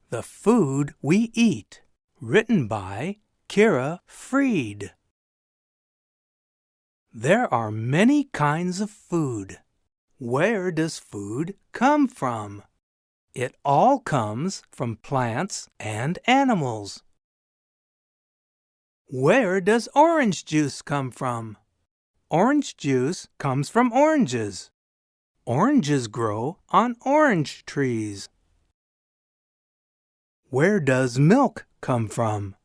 The Food We Eat, written by Kira Freed. There are many kinds of food. Where does food come from? It all comes from plants and animals. Where does orange juice come from? Orange juice comes from oranges. Oranges grow on orange trees. Where does milk come from?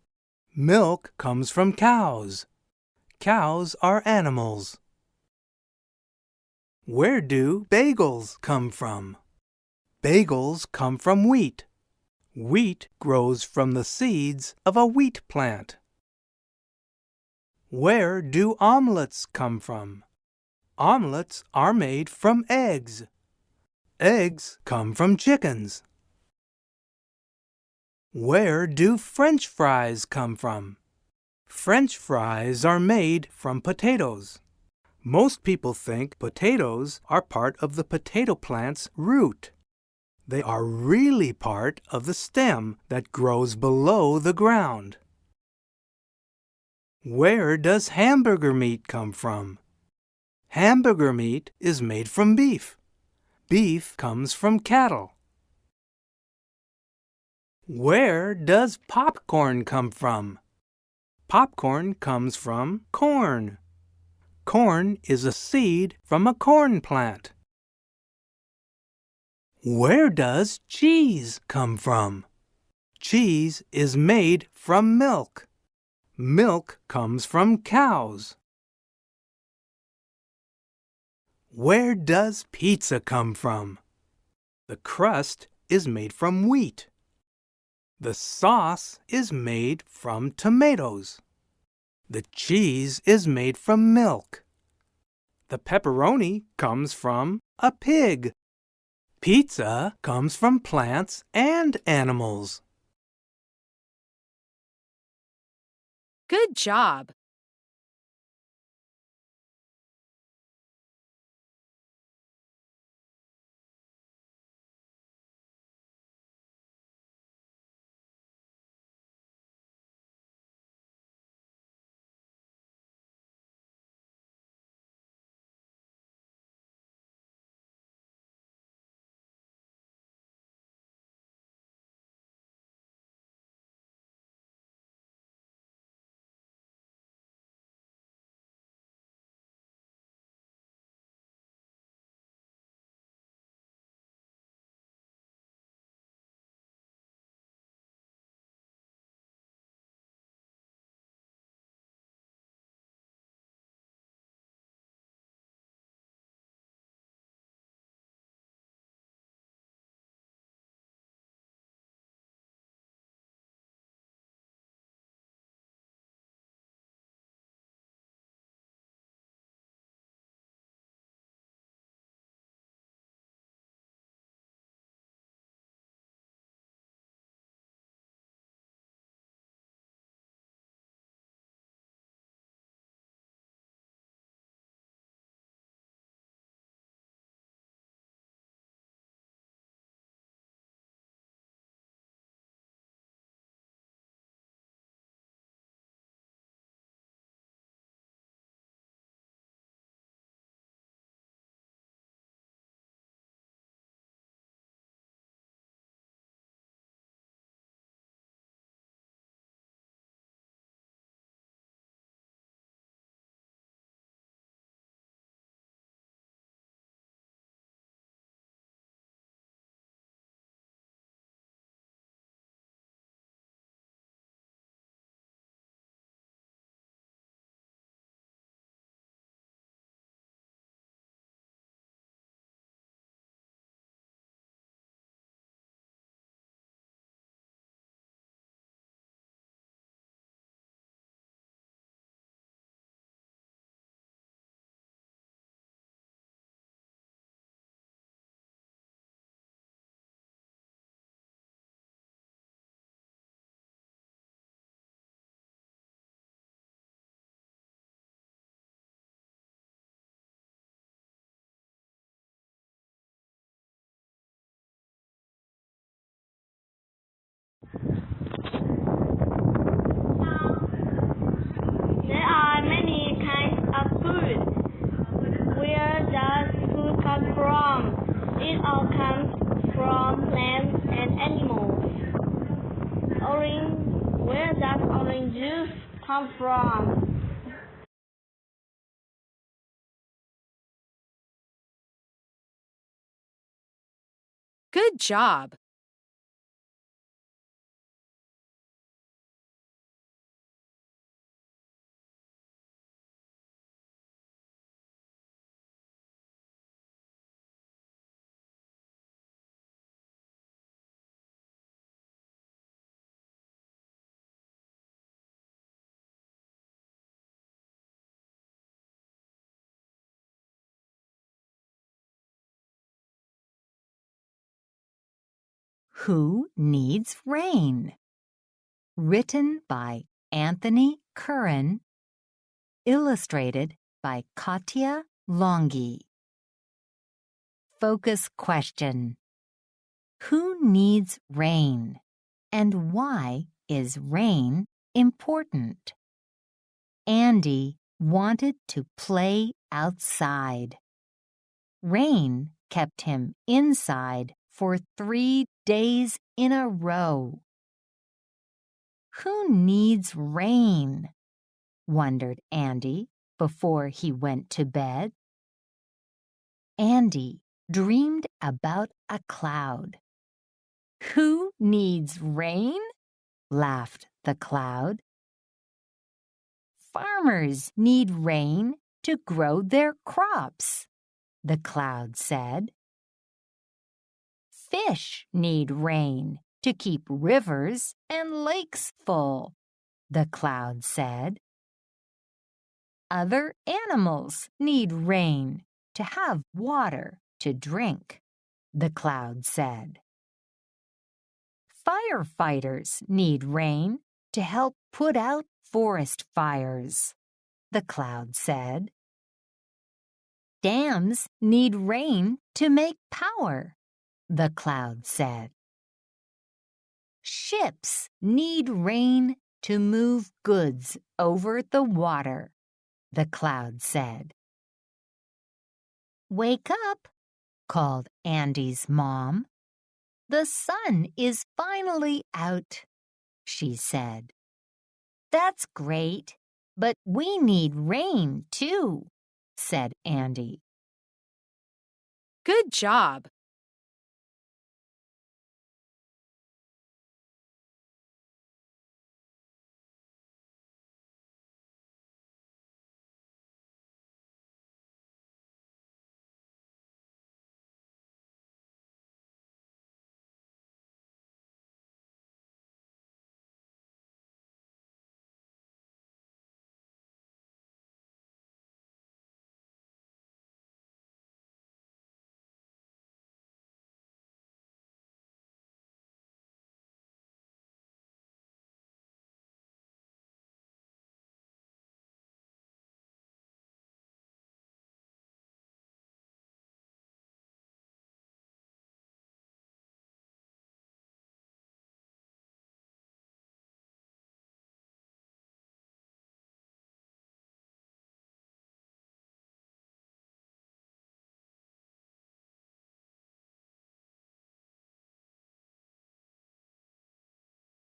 Milk comes from cows. Cows are animals. Where do bagels come from? Bagels come from wheat. Wheat grows from the seeds of a wheat plant. Where do omelets come from? Omelets are made from eggs. Eggs come from chickens. Where do French fries come from? French fries are made from potatoes. Most people think potatoes are part of the potato plant's root. They are really part of the stem that grows below the ground. Where does hamburger meat come from? Hamburger meat is made from beef. Beef comes from cattle. Where does popcorn come from? Popcorn comes from corn. Corn is a seed from a corn plant. Where does cheese come from? Cheese is made from milk. Milk comes from cows. Where does pizza come from? The crust is made from wheat. The sauce is made from tomatoes. The cheese is made from milk. The pepperoni comes from a pig. Pizza comes from plants and animals. Good job! come from? Good job. Who Needs Rain? Written by Anthony Curran. Illustrated by Katya Longi. Focus question. Who needs rain? And why is rain important? Andy wanted to play outside. Rain kept him inside for 3 days in a row. Who needs rain? Wondered Andy before he went to bed. Andy dreamed about a cloud. Who needs rain? Laughed the cloud. Farmers need rain to grow their crops, the cloud said. Fish need rain to keep rivers and lakes full, the cloud said. Other animals need rain to have water to drink, the cloud said. Firefighters need rain to help put out forest fires, the cloud said. Dams need rain to make power, the cloud said. Ships need rain to move goods over the water, the cloud said. Wake up, called Andy's mom. The sun is finally out, she said. That's great, but we need rain too, said Andy. Good job.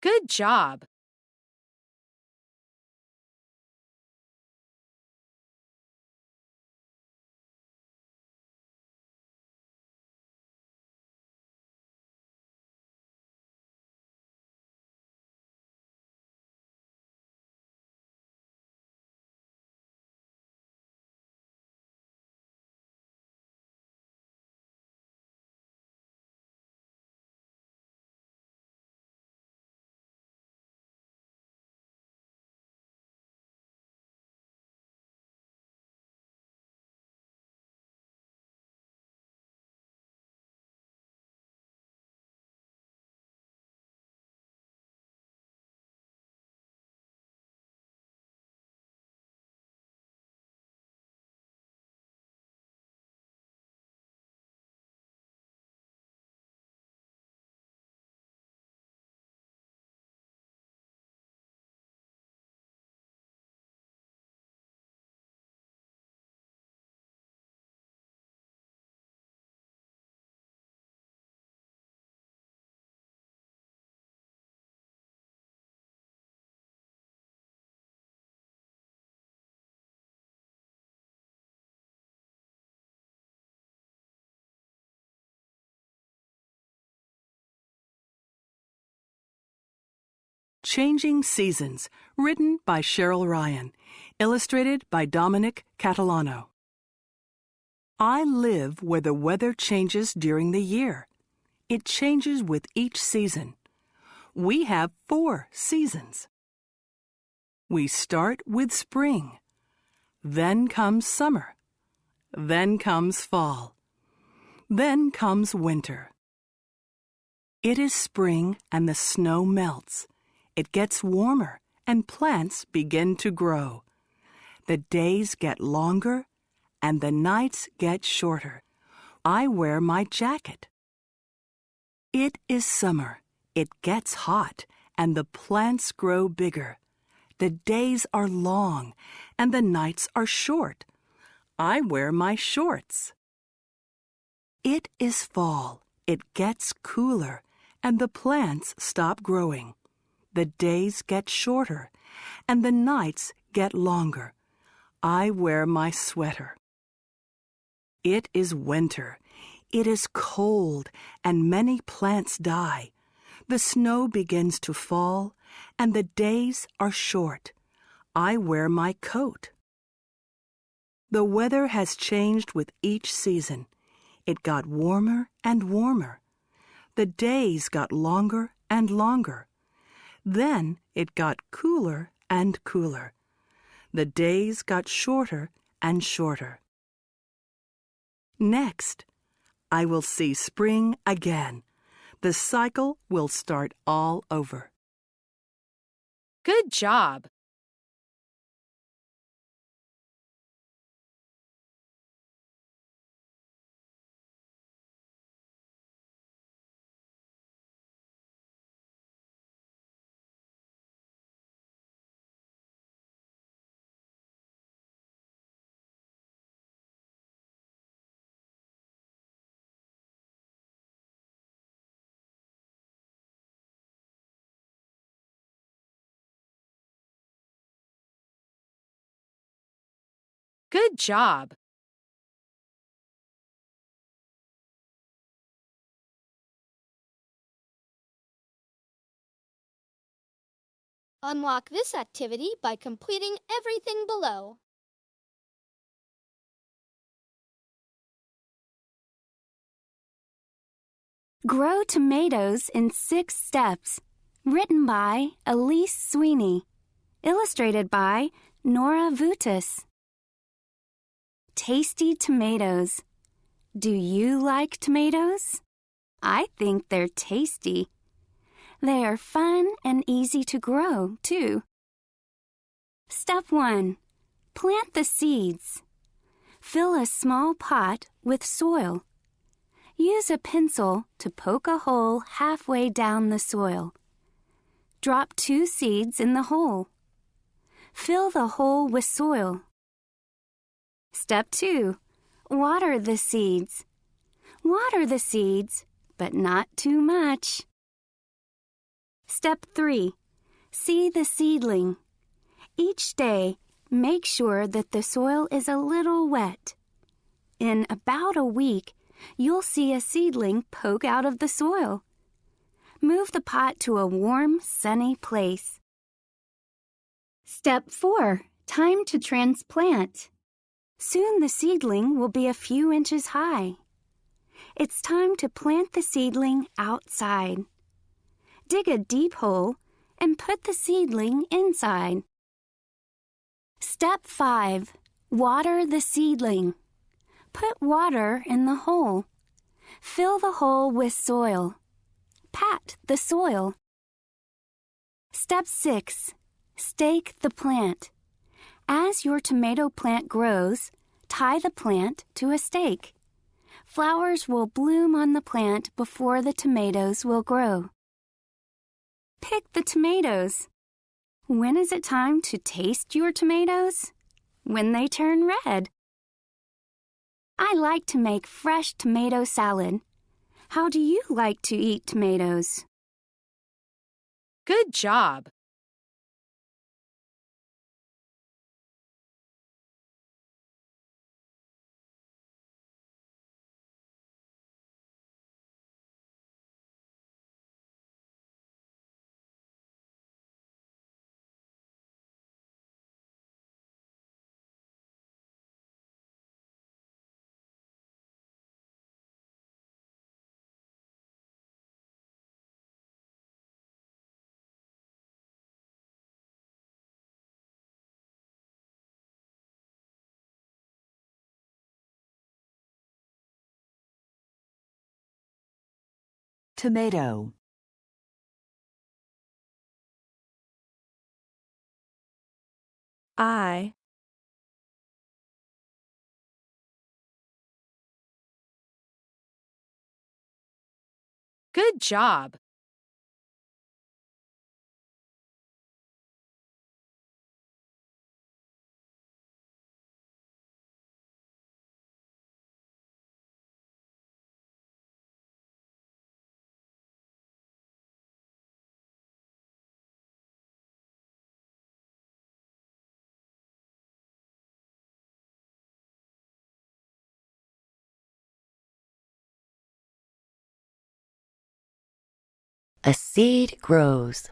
Good job. Changing Seasons, written by Cheryl Ryan, illustrated by Dominic Catalano. I live where the weather changes during the year. It changes with each season. We have 4 seasons. We start with spring. Then comes summer. Then comes fall. Then comes winter. It is spring and the snow melts. It gets warmer and plants begin to grow. The days get longer and the nights get shorter. I wear my jacket. It is summer. It gets hot and the plants grow bigger. The days are long and the nights are short. I wear my shorts. It is fall. It gets cooler and the plants stop growing. The days get shorter and the nights get longer. I wear my sweater. It is winter. It is cold and many plants die. The snow begins to fall and the days are short. I wear my coat. The weather has changed with each season. It got warmer and warmer. The days got longer and longer. Then it got cooler and cooler. The days got shorter and shorter. Next, I will see spring again. The cycle will start all over. Good job. Good job. Unlock this activity by completing everything below. Grow Tomatoes in 6 Steps, written by Elise Sweeney, illustrated by Nora Vutis. Tasty tomatoes. Do you like tomatoes? I think they're tasty. They are fun and easy to grow, too. Step 1. Plant the seeds. Fill a small pot with soil. Use a pencil to poke a hole halfway down the soil. Drop 2 seeds in the hole. Fill the hole with soil. Step 2. Water the seeds. Water the seeds, but not too much. Step 3. See the seedling. Each day, make sure that the soil is a little wet. In about a week, you'll see a seedling poke out of the soil. Move the pot to a warm, sunny place. Step 4. Time to transplant. Soon the seedling will be a few inches high. It's time to plant the seedling outside. Dig a deep hole and put the seedling inside. Step 5. Water the seedling. Put water in the hole. Fill the hole with soil. Pat the soil. Step 6. Stake the plant. As your tomato plant grows, tie the plant to a stake. Flowers will bloom on the plant before the tomatoes will grow. Pick the tomatoes. When is it time to taste your tomatoes? When they turn red. I like to make fresh tomato salad. How do you like to eat tomatoes? Good job. tomato. I. Good job. A Seed Grows.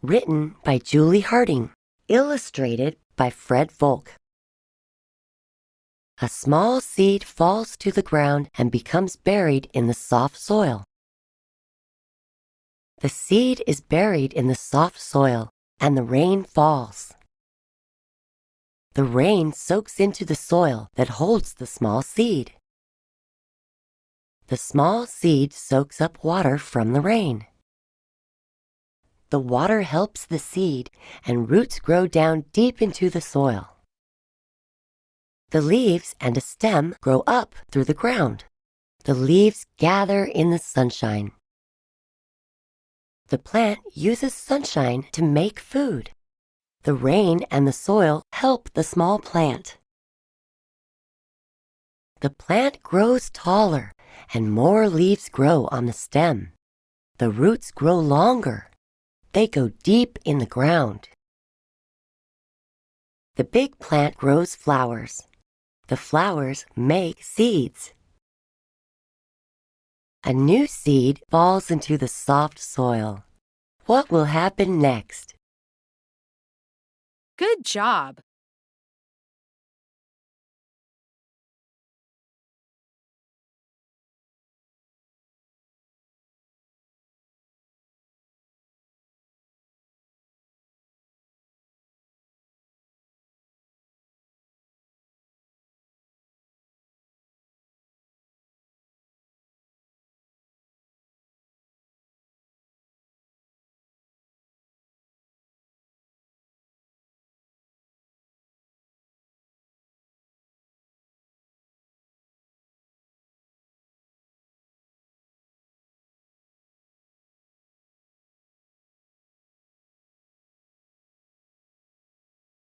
Written by Julie Harding. Illustrated by Fred Volk. A small seed falls to the ground and becomes buried in the soft soil. The seed is buried in the soft soil, and the rain falls. The rain soaks into the soil that holds the small seed. The small seed soaks up water from the rain. The water helps the seed, and roots grow down deep into the soil. The leaves and a stem grow up through the ground. The leaves gather in the sunshine. The plant uses sunshine to make food. The rain and the soil help the small plant. The plant grows taller, and more leaves grow on the stem. The roots grow longer. They go deep in the ground. The big plant grows flowers. The flowers make seeds. A new seed falls into the soft soil. What will happen next? Good job.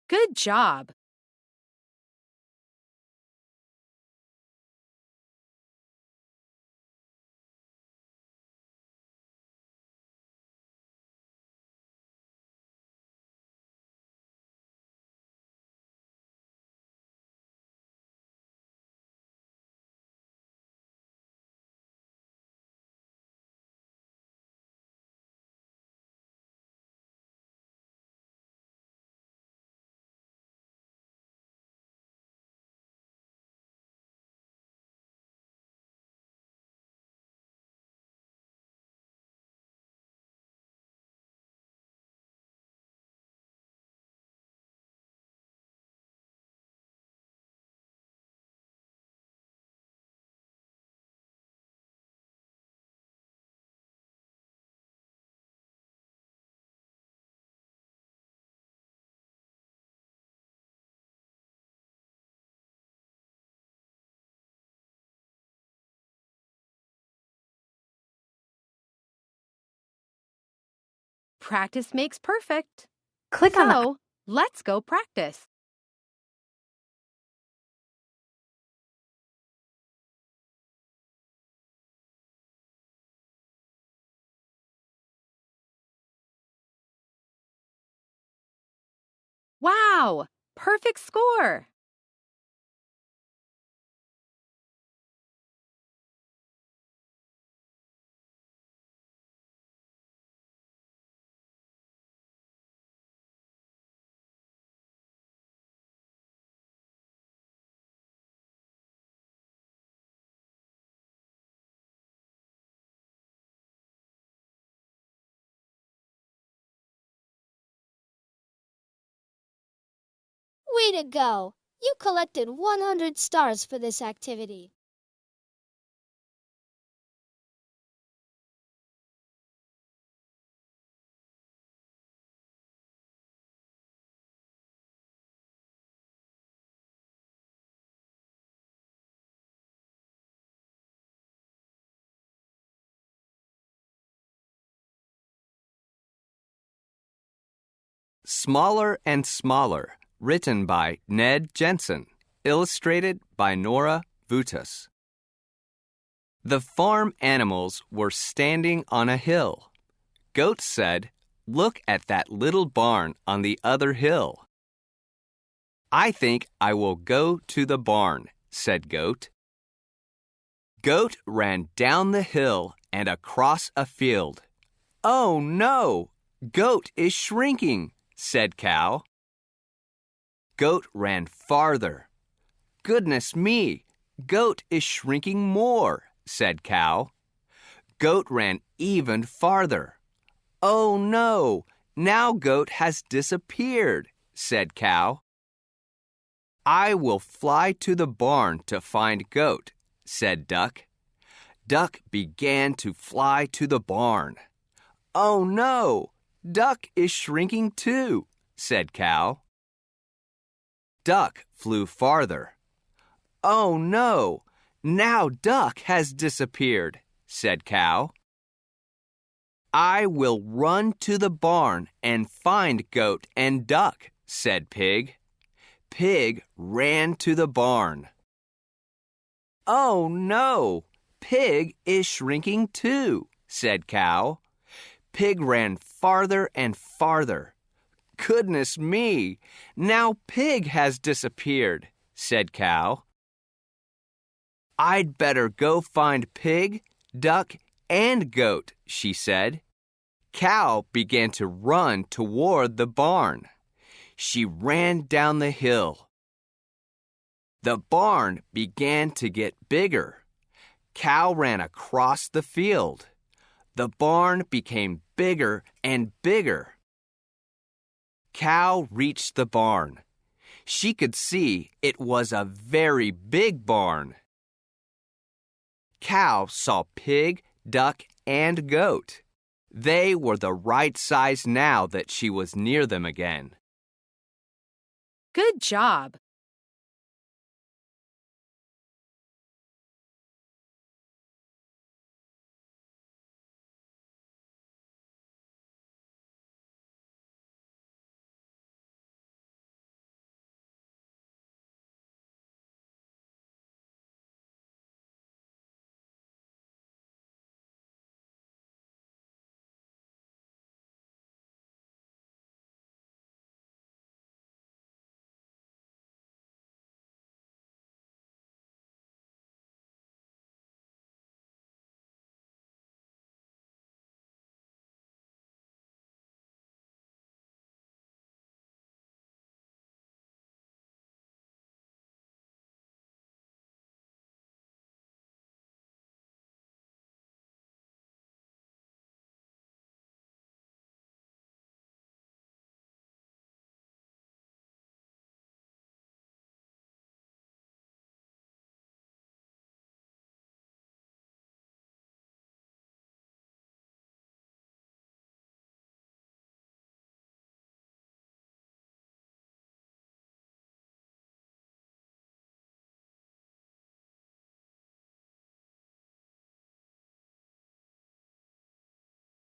Good job. Practice makes perfect. Click on the So, let's go practice. Wow! Perfect score! Way to go! You collected 100 stars for this activity. Smaller and Smaller, written by Ned Jensen, illustrated by Nora Vutas. The farm animals were standing on a hill. Goat said, "Look at that little barn on the other hill." "I think I will go to the barn," said Goat. Goat ran down the hill and across a field. "Oh no! Goat is shrinking," said Cow. Goat ran farther. "Goodness me! Goat is shrinking more," said Cow. Goat ran even farther. "Oh no! Now Goat has disappeared," said Cow. "I will fly to the barn to find Goat," said Duck. Duck began to fly to the barn. "Oh no! Duck is shrinking too," said Cow. Duck flew farther. "Oh no! Now Duck has disappeared," said Cow. "I will run to the barn and find Goat and Duck," said Pig. Pig ran to the barn. "Oh no! Pig is shrinking too," said Cow. Pig ran farther and farther. "Goodness me! Now Pig has disappeared," said Cow. "I'd better go find Pig, Duck, and Goat," she said. Cow began to run toward the barn. She ran down the hill. The barn began to get bigger. Cow ran across the field. The barn became bigger and bigger. Cow reached the barn. She could see it was a very big barn. Cow saw Pig, Duck, and Goat. They were the right size now that she was near them again. Good job.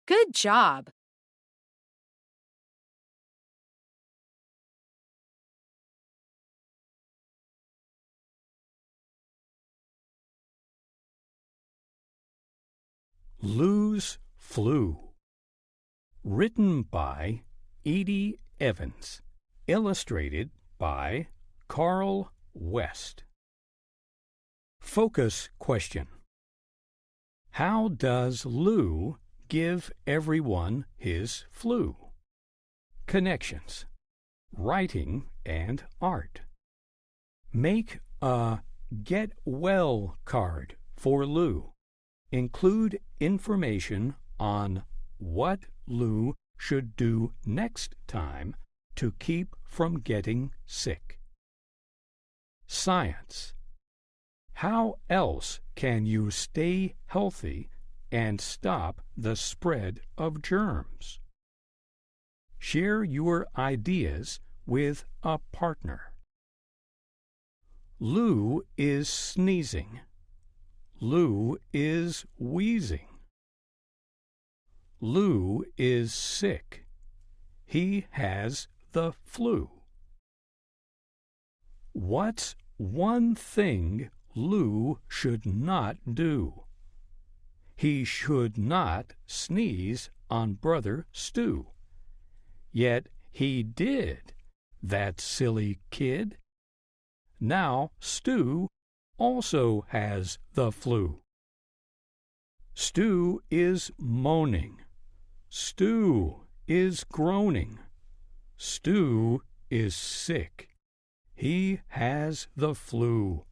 Good job. Lou's Flu. Written by Edie Evans. Illustrated by Carl West. Focus question. How does Lou give everyone his flu? Connections. Writing and art. Make a Get Well card for Lou. Include information on what Lou should do next time to keep from getting sick. Science. How else can you stay healthy and stop the spread of germs? Share your ideas with a partner. Lou is sneezing. Lou is wheezing. Lou is sick. He has the flu. What's one thing Lou should not do? He should not sneeze on Brother Stu. Yet he did, that silly kid. Now Stu also has the flu. Stu is moaning. Stu is groaning. Stu is sick. He has the flu.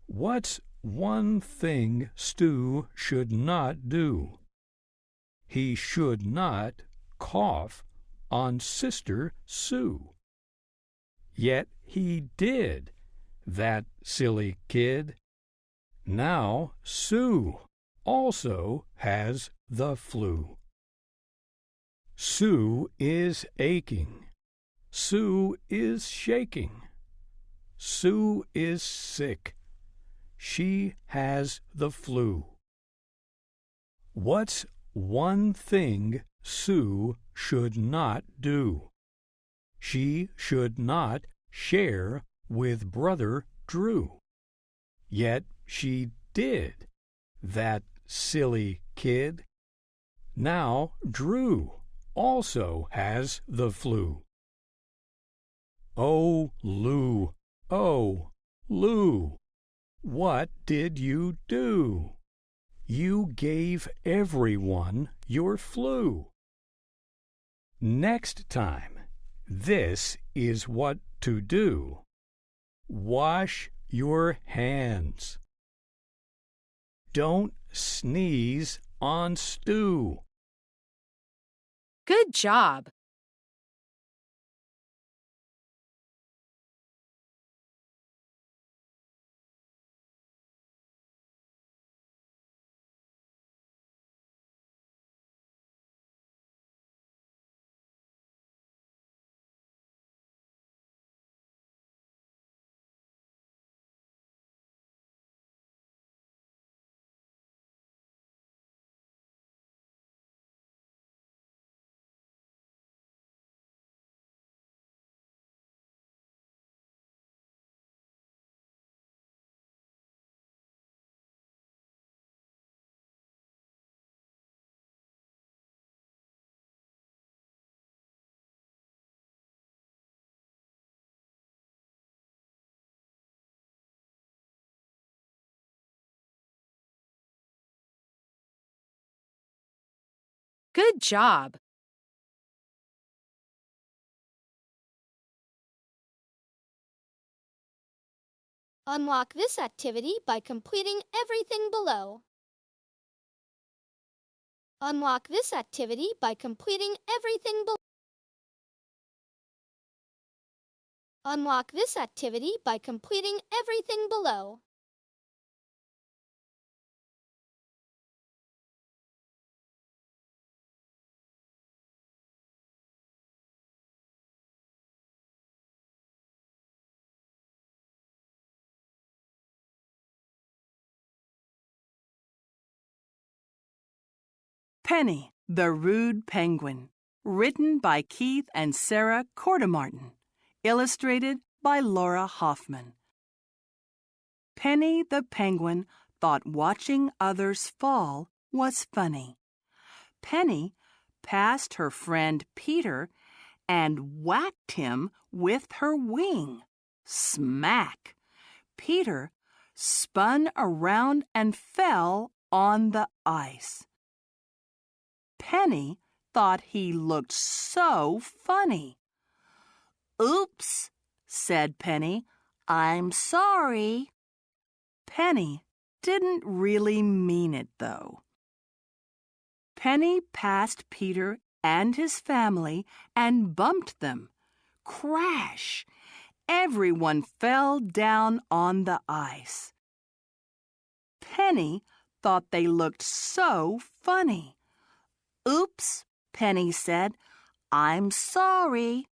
What's one thing Stu should not do? He should not cough on Sister Sue. Yet he did, that silly kid. Now Sue also has the flu. Sue is aching. Sue is shaking. Sue is sick. She has the flu. What's one thing Sue should not do? She should not share with Brother Drew. Yet she did, that silly kid. Now Drew also has the flu. Oh, Lou, oh, Lou, what did you do? You gave everyone your flu. Next time, this is what to do. Wash your hands. Don't sneeze on Stu. Good job. Good job. Unlock this activity by completing everything below. Unlock this activity by completing everything below. Unlock this activity by completing everything below. Penny, the Rude Penguin. Written by Keith and Sarah Cordemartin. Illustrated by Laura Hoffman. Penny the Penguin thought watching others fall was funny. Penny passed her friend Peter and whacked him with her wing. Smack! Peter spun around and fell on the ice. Penny thought he looked so funny. "Oops," said Penny. "I'm sorry." Penny didn't really mean it, though. Penny passed Peter and his family and bumped them. Crash! Everyone fell down on the ice. Penny thought they looked so funny. "Oops," Penny said. "I'm sorry."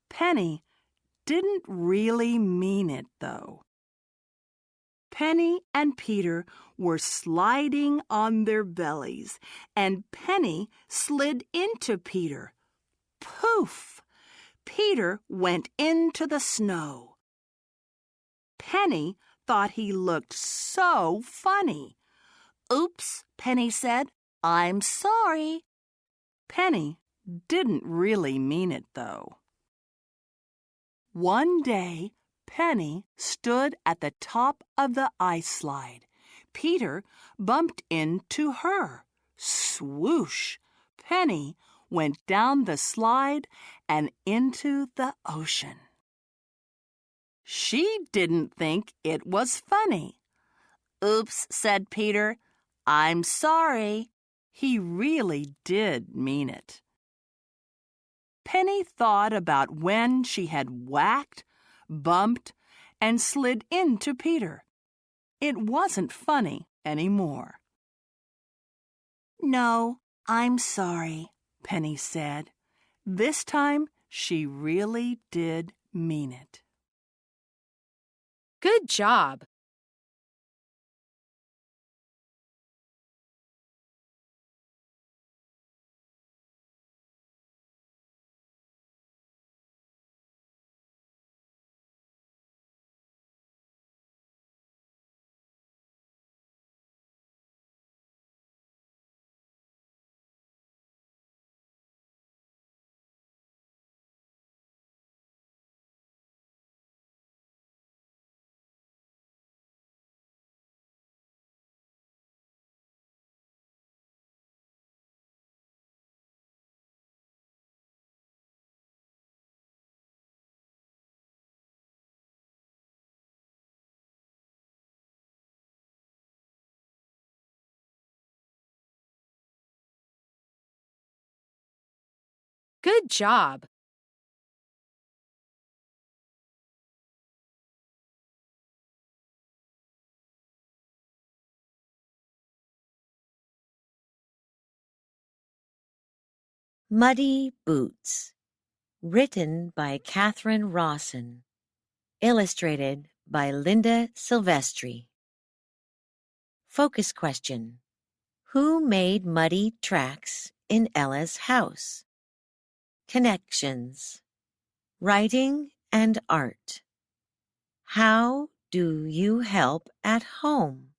Penny didn't really mean it, though. Penny and Peter were sliding on their bellies, and Penny slid into Peter. Poof! Peter went into the snow. Penny thought he looked so funny. Oops, Penny said. I'm sorry. Penny didn't really mean it, though. One day, Penny stood at the top of the ice slide. Peter bumped into her. Swoosh! Penny went down the slide and into the ocean. She didn't think it was funny. Oops, said Peter. I'm sorry. He really did mean it. Penny thought about when she had whacked, bumped, and slid into Peter. It wasn't funny anymore. No, I'm sorry, Penny said. This time she really did mean it. Good job. Good job. Muddy Boots. Written by Catherine Rawson. Illustrated by Linda Silvestri. Focus question. Who made muddy tracks in Ella's house? Connections. Writing and art. How do you help at home?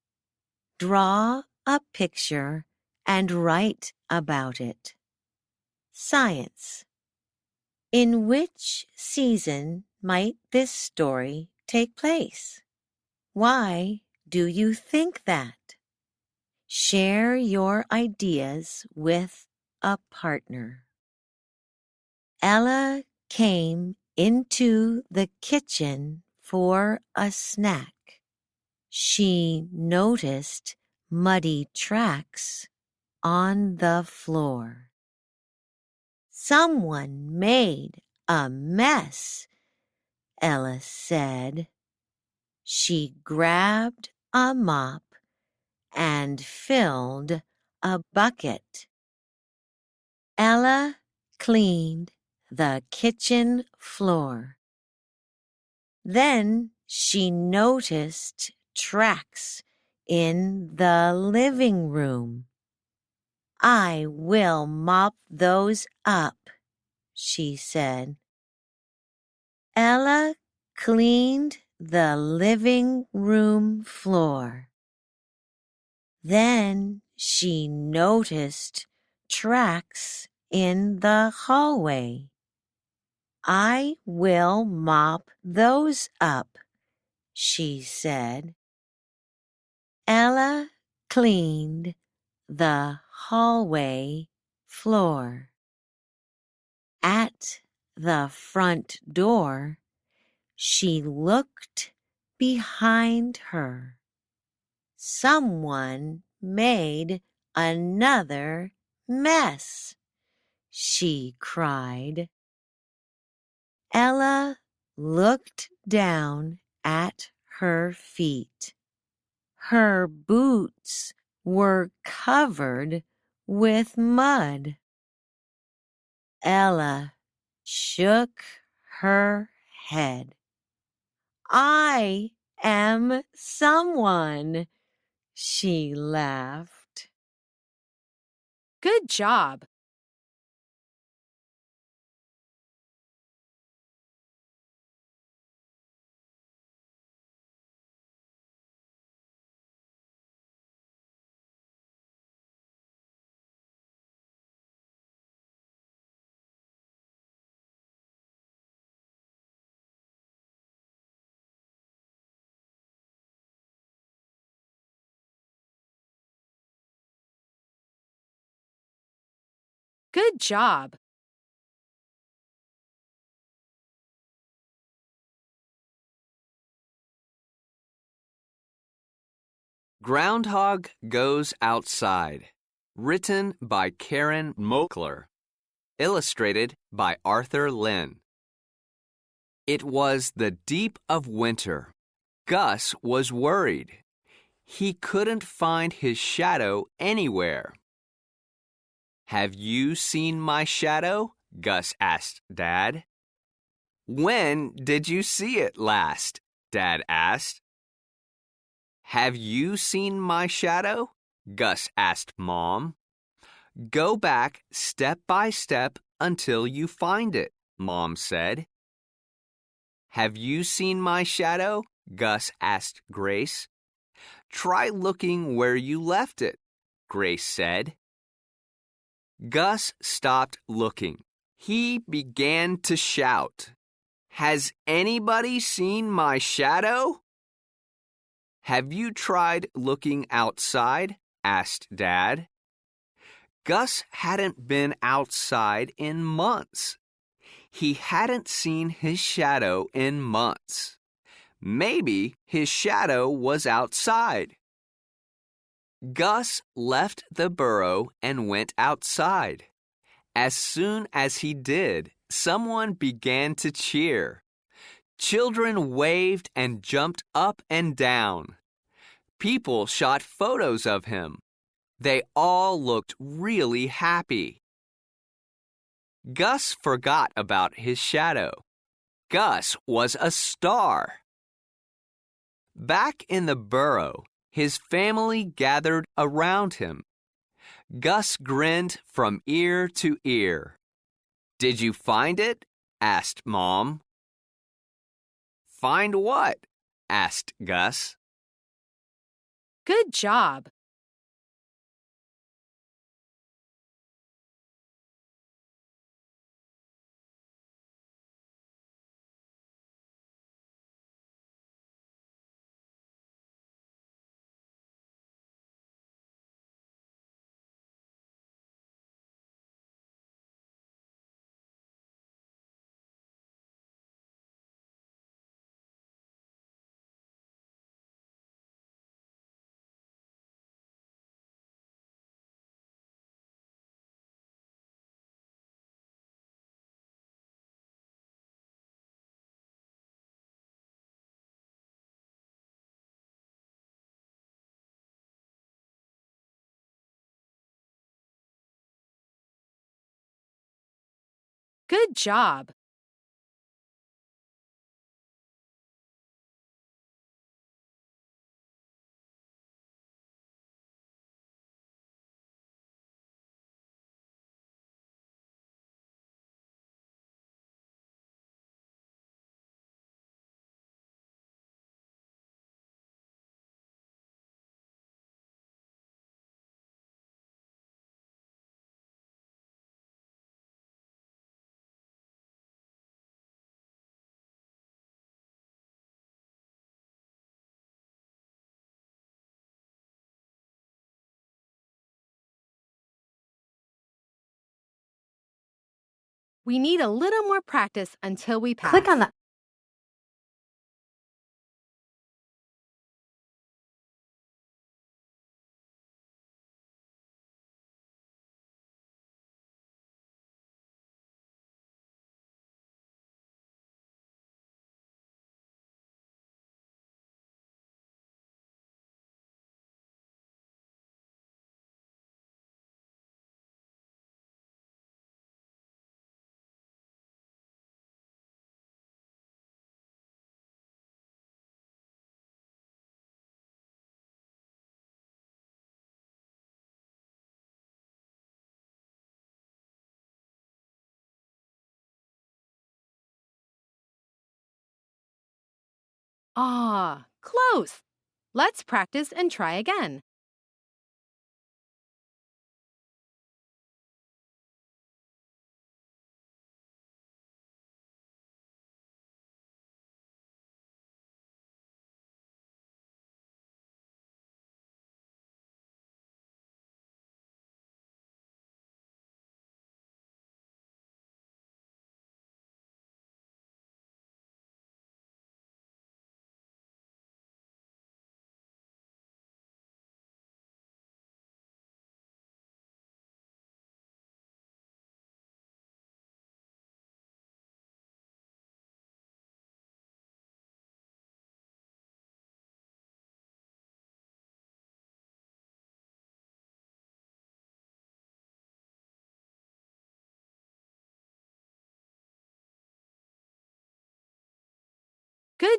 Draw a picture and write about it. Science. In which season might this story take place? Why do you think that? Share your ideas with a partner. Ella came into the kitchen for a snack. She noticed muddy tracks on the floor. Someone made a mess, Ella said. She grabbed a mop and filled a bucket. Ella cleaned the kitchen floor. Then she noticed tracks in the living room. I will mop those up, she said. Ella cleaned the living room floor. Then she noticed tracks in the hallway. I will mop those up, she said. Ella cleaned the hallway floor. At the front door, she looked behind her. Someone made another mess, she cried. Ella looked down at her feet. Her boots were covered with mud. Ella shook her head. I am someone, she laughed. Good job. Good job. Groundhog Goes Outside. Written by Karen Moakler. Illustrated by Arthur Lynn. It was the deep of winter. Gus was worried. He couldn't find his shadow anywhere. Have you seen my shadow? Gus asked Dad. When did you see it last? Dad asked. Have you seen my shadow? Gus asked Mom. Go back step by step until you find it, Mom said. Have you seen my shadow? Gus asked Grace. Try looking where you left it, Grace said. Gus stopped looking. He began to shout. Has anybody seen my shadow? Have you tried looking outside? Asked Dad. Gus hadn't been outside in months. He hadn't seen his shadow in months. Maybe his shadow was outside. Gus left the burrow and went outside. As soon as he did, someone began to cheer. Children waved and jumped up and down. People shot photos of him. They all looked really happy. Gus forgot about his shadow. Gus was a star. Back in the burrow, his family gathered around him. Gus grinned from ear to ear. Did you find it? Asked Mom. Find what? Asked Gus. Good job. Good job. We need a little more practice until we pass. Click on the Ah, close. Let's practice and try again.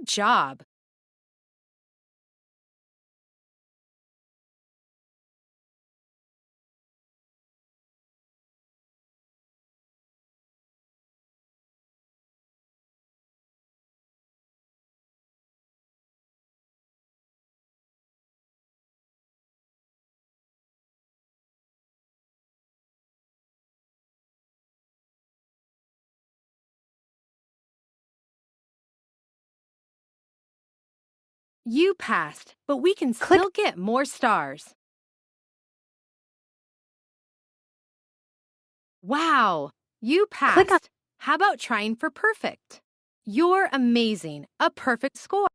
Good job. You passed, but we can still get more stars. Wow, you passed. How about trying for perfect? You're amazing. A perfect score.